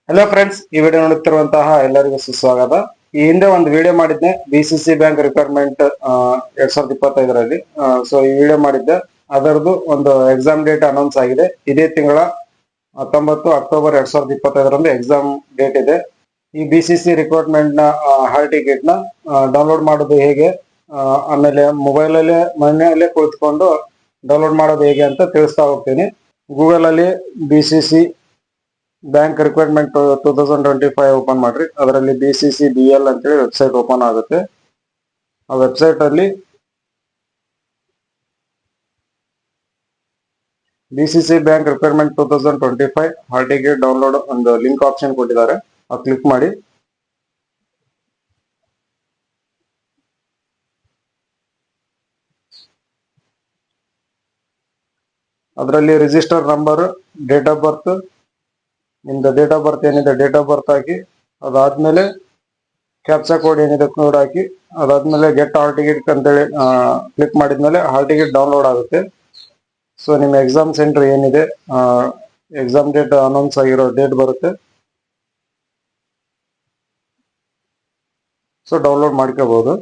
Hello friends, ಈ video ನೋಡುತ್ತಿರುವಂತಹ ಎಲ್ಲರಿಗೂ ಸುಸ್ವಾಗತ. ಈ ಹಿಂದೆ ಒಂದು ವಿಡಿಯೋ ಮಾಡಿದ್ದೆ ಬಿಸಿಸಿ ಬ್ಯಾಂಕ್ ರಿಕ್ವೈರ್ಮೆಂಟ್ 2025ರಲ್ಲಿ. ಸೊ ಈ ವಿಡಿಯೋ ಮಾಡಿದ್ದೆ, ಅದರದ್ದು ಒಂದು ಎಕ್ಸಾಮ್ ಡೇಟ್ ಅನೌನ್ಸ್ ಆಗಿದೆ. ಇದೇ ತಿಂಗಳ 19 ಅಕ್ಟೋಬರ್ 2025ರಂದು ಎಕ್ಸಾಮ್ ಡೇಟ್ ಇದೆ. ಈ ಬಿಸಿಸಿ ರಿಕ್ರೂಟ್ಮೆಂಟ್ ನ ಹಾಲ್ ಟಿಕೆಟ್ ನ ಡೌನ್ಲೋಡ್ ಮಾಡೋದು ಹೇಗೆ, ಆಮೇಲೆ ಮೊಬೈಲ್ ಅಲ್ಲೇ ಮನೆಯಲ್ಲೇ ಕುಳಿತುಕೊಂಡು ಡೌನ್ಲೋಡ್ ಮಾಡೋದು ಹೇಗೆ ಅಂತ ತಿಳಿಸ್ತಾ ಹೋಗ್ತೀನಿ. ಗೂಗಲ್ ಅಲ್ಲಿ ಬಿಸಿಸಿ ಬ್ಯಾಂಕ್ ರಿಕ್ವೈರ್ಮೆಂಟ್ 2025 ಓಪನ್ ಮಾಡ್ರಿ. ಅದರಲ್ಲಿ ಬಿಸಿಸಿ BL ಅಂತೇಳಿ ವೆಬ್ಸೈಟ್ ಓಪನ್ ಆಗುತ್ತೆ. ಆ ವೆಬ್ಸೈಟ್ ಅಲ್ಲಿ BCC bank requirement 2025 hall ticket download ಒಂದು ಲಿಂಕ್ ಆಪ್ಷನ್ ಕೊಟ್ಟಿದ್ದಾರೆ. ಅದು ಕ್ಲಿಕ್ ಮಾಡಿ. ಅದರಲ್ಲಿ register number, date of birth, ನಿಮ್ದು ಡೇಟ್ ಆಫ್ ಬರ್ತ್ ಏನಿದೆ ಡೇಟ್ ಆಫ್ ಬರ್ತ್ ಹಾಕಿ, ಅದಾದ್ಮೇಲೆ ಕ್ಯಾಪ್ಚಾ ಕೋಡ್ ಏನಿದೆ ಕೋಡ್ ಹಾಕಿ, ಅದಾದ್ಮೇಲೆ ಗೆಟ್ ಹಾಲ್ ಟಿಕೆಟ್ ಅಂತೇಳಿ ಕ್ಲಿಕ್ ಮಾಡಿದ್ಮೇಲೆ ಹಾಲ್ ಟಿಕೆಟ್ ಡೌನ್ಲೋಡ್ ಆಗುತ್ತೆ. ಸೊ ನಿಮ್ಮ ಎಕ್ಸಾಮ್ ಸೆಂಟರ್ ಏನಿದೆ, ಎಕ್ಸಾಮ್ ಡೇಟ್ ಅನೌನ್ಸ್ ಆಗಿರೋ ಡೇಟ್ ಬರುತ್ತೆ. ಸೊ ಡೌನ್ಲೋಡ್ ಮಾಡ್ಕೋಬಹುದು.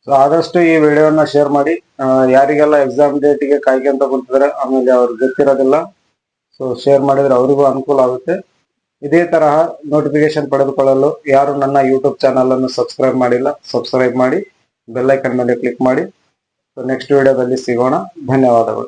ಸೊ ಆದಷ್ಟು ಈ ವಿಡಿಯೋನ ಶೇರ್ ಮಾಡಿ. ಯಾರಿಗೆಲ್ಲ ಎಕ್ಸಾಮ್ ಡೇಟ್ಗೆ ಕಾಯ್ಕೊಂತ ಕುಂತಿದ್ರೆ ಆಮೇಲೆ ಅವ್ರಿಗೆ ಗೊತ್ತಿರೋದಿಲ್ಲ, ಸೊ ಶೇರ್ ಮಾಡಿದ್ರೆ ಅವರಿಗೂ ಅನುಕೂಲ ಆಗುತ್ತೆ. ಇದೇ ತರಹ ನೋಟಿಫಿಕೇಶನ್ ಪಡೆದುಕೊಳ್ಳಲು ಯಾರು ನನ್ನ ಯೂಟ್ಯೂಬ್ ಚಾನಲ್ ಅನ್ನು ಸಬ್ಸ್ಕ್ರೈಬ್ ಮಾಡಿಲ್ಲ, ಸಬ್ಸ್ಕ್ರೈಬ್ ಮಾಡಿ, ಬೆಲ್ ಐಕನ್ ಮೇಲೆ ಕ್ಲಿಕ್ ಮಾಡಿ. ಸೊ ನೆಕ್ಸ್ಟ್ ವಿಡಿಯೋದಲ್ಲಿ ಸಿಗೋಣ. ಧನ್ಯವಾದಗಳು.